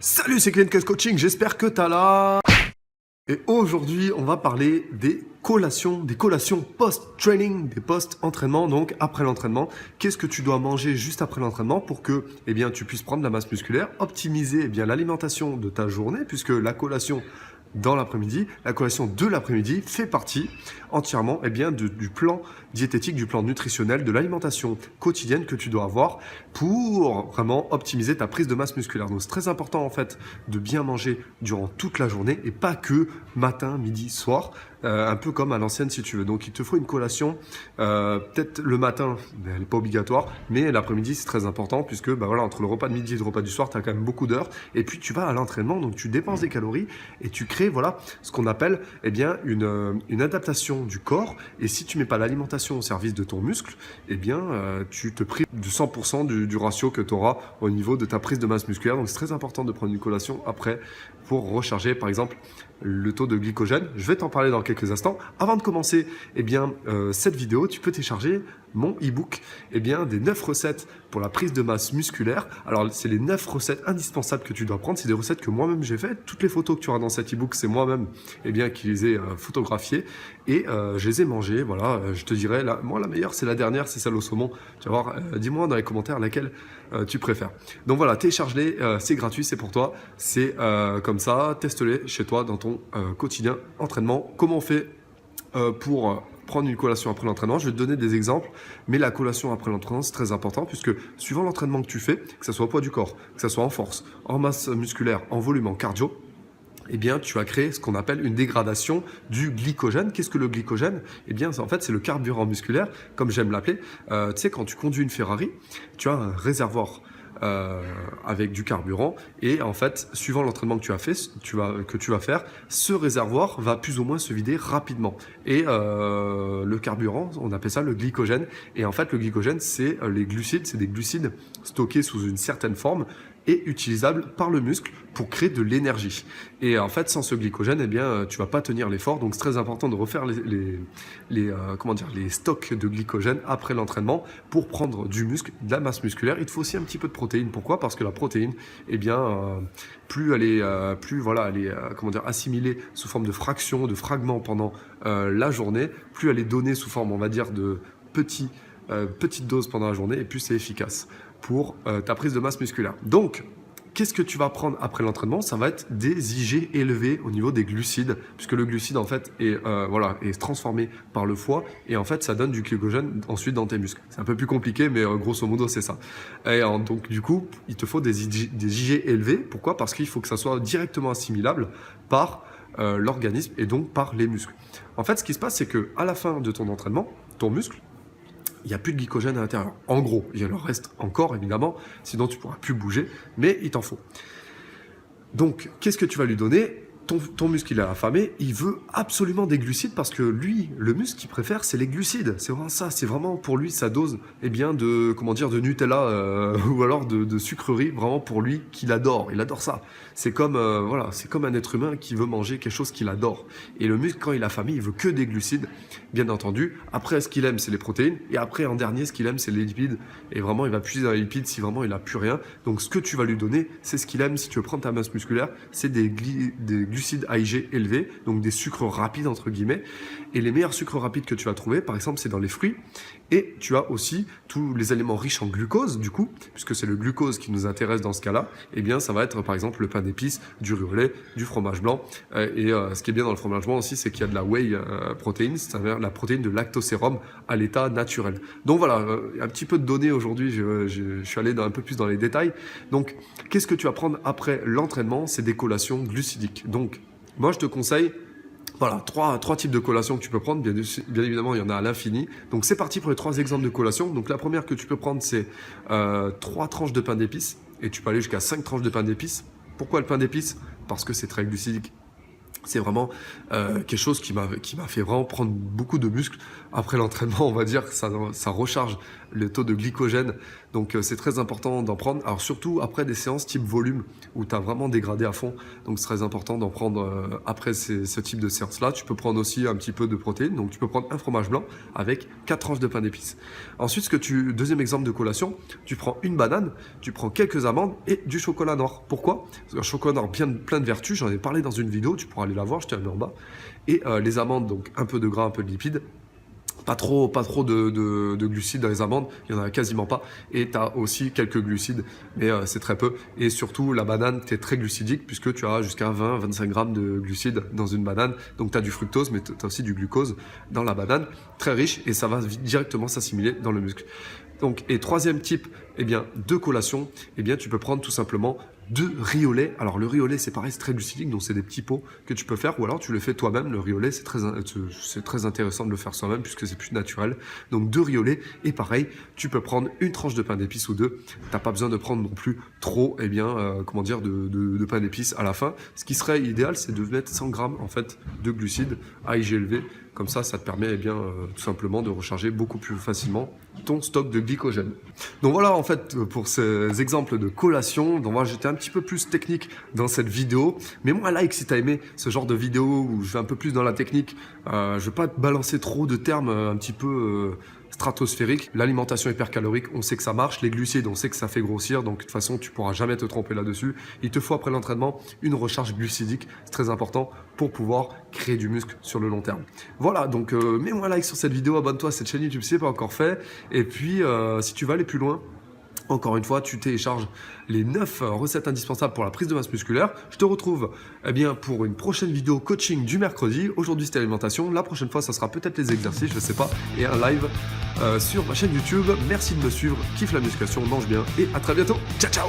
Salut, c'est Clint Coaching, j'espère que t'as là. Et aujourd'hui, on va parler des collations post-training, des post-entraînement, donc après l'entraînement. Qu'est-ce que tu dois manger juste après l'entraînement pour que tu puisses prendre de la masse musculaire, optimiser l'alimentation de ta journée, puisque la collation dans l'après-midi, la collation de l'après-midi fait partie entièrement du plan diététique, du plan nutritionnel, de l'alimentation quotidienne que tu dois avoir pour vraiment optimiser ta prise de masse musculaire. Donc c'est très important en fait de bien manger durant toute la journée et pas que matin, midi, soir, un peu comme à l'ancienne si tu veux. Donc il te faut une collation, peut-être le matin, elle n'est pas obligatoire, mais l'après-midi c'est très important puisque entre le repas de midi et le repas du soir, tu as quand même beaucoup d'heures et puis tu vas à l'entraînement, donc tu dépenses des calories et tu crées ce qu'on appelle une adaptation du corps. Et si tu mets pas l'alimentation au service de ton muscle, tu te prives de 100% du ratio que tu auras au niveau de ta prise de masse musculaire. Donc c'est très important de prendre une collation après pour recharger par exemple le taux de glycogène. Je vais t'en parler dans quelques instants. Avant de commencer cette vidéo, tu peux télécharger mon e-book des 9 recettes pour la prise de masse musculaire. Alors c'est les 9 recettes indispensables que tu dois prendre. C'est des recettes que moi-même j'ai faites. Toutes les photos que tu auras dans cet e-book, c'est moi-même qui les ai photographiées et je les ai mangées. Voilà, je te dirais, la meilleure c'est la dernière, c'est celle au saumon. Tu vas voir, dis-moi dans les commentaires laquelle tu préfères. Donc voilà, télécharge-les, c'est gratuit, c'est pour toi. C'est comme ça, teste-les chez toi dans ton quotidien entraînement. Comment on fait pour prendre une collation après l'entraînement? Je vais te donner des exemples, mais la collation après l'entraînement, c'est très important puisque suivant l'entraînement que tu fais, que ce soit au poids du corps, que ce soit en force, en masse musculaire, en volume, en cardio, tu vas créer ce qu'on appelle une dégradation du glycogène. Qu'est-ce que le glycogène? En fait, c'est le carburant musculaire, comme j'aime l'appeler. Tu sais, quand tu conduis une Ferrari, tu as un réservoir avec du carburant et en fait suivant l'entraînement que tu vas faire, ce réservoir va plus ou moins se vider rapidement et le carburant, on appelle ça le glycogène. Et en fait le glycogène c'est les glucides, c'est des glucides stockés sous une certaine forme et utilisables par le muscle pour créer de l'énergie. Et en fait, sans ce glycogène, tu vas pas tenir l'effort. Donc, c'est très important de refaire les stocks de glycogène après l'entraînement pour prendre du muscle, de la masse musculaire. Il te faut aussi un petit peu de protéines. Pourquoi? Parce que la protéine, plus elle est, assimilée sous forme de fractions, de fragments pendant la journée, plus elle est donnée sous forme, on va dire, de petites doses pendant la journée, et plus c'est efficace pour ta prise de masse musculaire. Donc, qu'est-ce que tu vas prendre après l'entraînement? Ça va être des IG élevés au niveau des glucides, puisque le glucide en fait est transformé par le foie et en fait ça donne du glycogène ensuite dans tes muscles. C'est un peu plus compliqué, mais grosso modo c'est ça. Et donc du coup, il te faut des IG élevés. Pourquoi? Parce qu'il faut que ça soit directement assimilable par l'organisme et donc par les muscles. En fait, ce qui se passe, c'est que à la fin de ton entraînement, ton muscle, il n'y a plus de glycogène à l'intérieur. En gros, il en reste encore évidemment, sinon tu ne pourras plus bouger, mais il t'en faut. Donc, qu'est-ce que tu vas lui donner? Ton muscle, il est affamé, il veut absolument des glucides parce que lui, le muscle qu'il préfère, c'est les glucides. C'est vraiment ça, c'est vraiment pour lui sa dose de Nutella ou alors de sucrerie, vraiment pour lui qu'il adore. Il adore ça. C'est comme un être humain qui veut manger quelque chose qu'il adore. Et le muscle, quand il est affamé, il veut que des glucides, bien entendu. Après, ce qu'il aime, c'est les protéines. Et après, en dernier, ce qu'il aime, c'est les lipides. Et vraiment, il va puiser dans les lipides si vraiment il n'a plus rien. Donc, ce que tu vas lui donner, c'est ce qu'il aime. Si tu veux prendre ta masse musculaire, c'est des glucides IG élevés, donc des sucres rapides entre guillemets. Et les meilleurs sucres rapides que tu vas trouver, par exemple, c'est dans les fruits. Et tu as aussi tous les aliments riches en glucose, du coup, puisque c'est le glucose qui nous intéresse dans ce cas-là. Ça va être par exemple le pain d'épices, du riz au lait, du fromage blanc. Ce qui est bien dans le fromage blanc aussi, c'est qu'il y a de la whey protein, c'est-à-dire la protéine de lactosérum à l'état naturel. Donc voilà, un petit peu de données aujourd'hui, je suis allé un peu plus dans les détails. Donc, qu'est-ce que tu vas prendre après l'entraînement? C'est des collations glucidiques. Donc, moi, je te conseille trois types de collations que tu peux prendre. Bien évidemment, il y en a à l'infini. Donc, c'est parti pour les 3 exemples de collations. Donc, la première que tu peux prendre, c'est 3 tranches de pain d'épices. Et tu peux aller jusqu'à 5 tranches de pain d'épices. Pourquoi le pain d'épices? Parce que c'est très glucidique. C'est vraiment quelque chose qui m'a fait vraiment prendre beaucoup de muscles après l'entraînement, on va dire, ça recharge le taux de glycogène. Donc c'est très important d'en prendre. Alors surtout après des séances type volume où tu as vraiment dégradé à fond. Donc c'est très important d'en prendre après ce type de séance-là. Tu peux prendre aussi un petit peu de protéines. Donc tu peux prendre un fromage blanc avec 4 tranches de pain d'épices. Ensuite, deuxième exemple de collation, tu prends une banane, tu prends quelques amandes et du chocolat noir. Pourquoi? Parce qu'un chocolat noir bien plein de vertus. J'en ai parlé dans une vidéo, tu pourras aller la voir, je t'ai mis en bas. Et les amandes, donc un peu de gras, un peu de lipides. Pas trop de glucides dans les amandes, il n'y en a quasiment pas. Et tu as aussi quelques glucides, mais c'est très peu. Et surtout, la banane, tu es très glucidique puisque tu as jusqu'à 20-25 grammes de glucides dans une banane. Donc tu as du fructose, mais tu as aussi du glucose dans la banane. Très riche et ça va directement s'assimiler dans le muscle. Donc, et troisième type de collation, tu peux prendre tout simplement 2 riz au lait. Alors le riz au lait, c'est pareil, c'est très glucidique, donc c'est des petits pots que tu peux faire, ou alors tu le fais toi-même. Le riz au lait, c'est très intéressant de le faire soi-même puisque c'est plus naturel. Donc 2 riz au lait, et pareil, tu peux prendre une tranche de pain d'épices ou 2. T'as pas besoin de prendre non plus trop, de pain d'épices à la fin. Ce qui serait idéal, c'est de mettre 100 grammes en fait de glucides à IGLV. Comme ça te permet tout simplement de recharger beaucoup plus facilement ton stock de glycogène. Donc voilà en fait pour ces exemples de collation. Donc voilà, j'étais un petit peu plus technique dans cette vidéo. Mais moi like si tu as aimé ce genre de vidéo où je vais un peu plus dans la technique. Je vais pas te balancer trop de termes un petit peu stratosphérique. L'alimentation hypercalorique, on sait que ça marche. Les glucides, on sait que ça fait grossir. Donc de toute façon, tu pourras jamais te tromper là-dessus. Il te faut après l'entraînement une recharge glucidique. C'est très important pour pouvoir créer du muscle sur le long terme. Voilà, donc mets-moi un like sur cette vidéo, abonne-toi à cette chaîne YouTube si ce n'est pas encore fait. Et puis, si tu veux aller plus loin, encore une fois, tu télécharges les 9 recettes indispensables pour la prise de masse musculaire. Je te retrouve pour une prochaine vidéo coaching du mercredi. Aujourd'hui, c'était l'alimentation. La prochaine fois, ça sera peut-être les exercices, je ne sais pas. Et un live sur ma chaîne YouTube. Merci de me suivre. Kiffe la musculation, mange bien et à très bientôt. Ciao, ciao!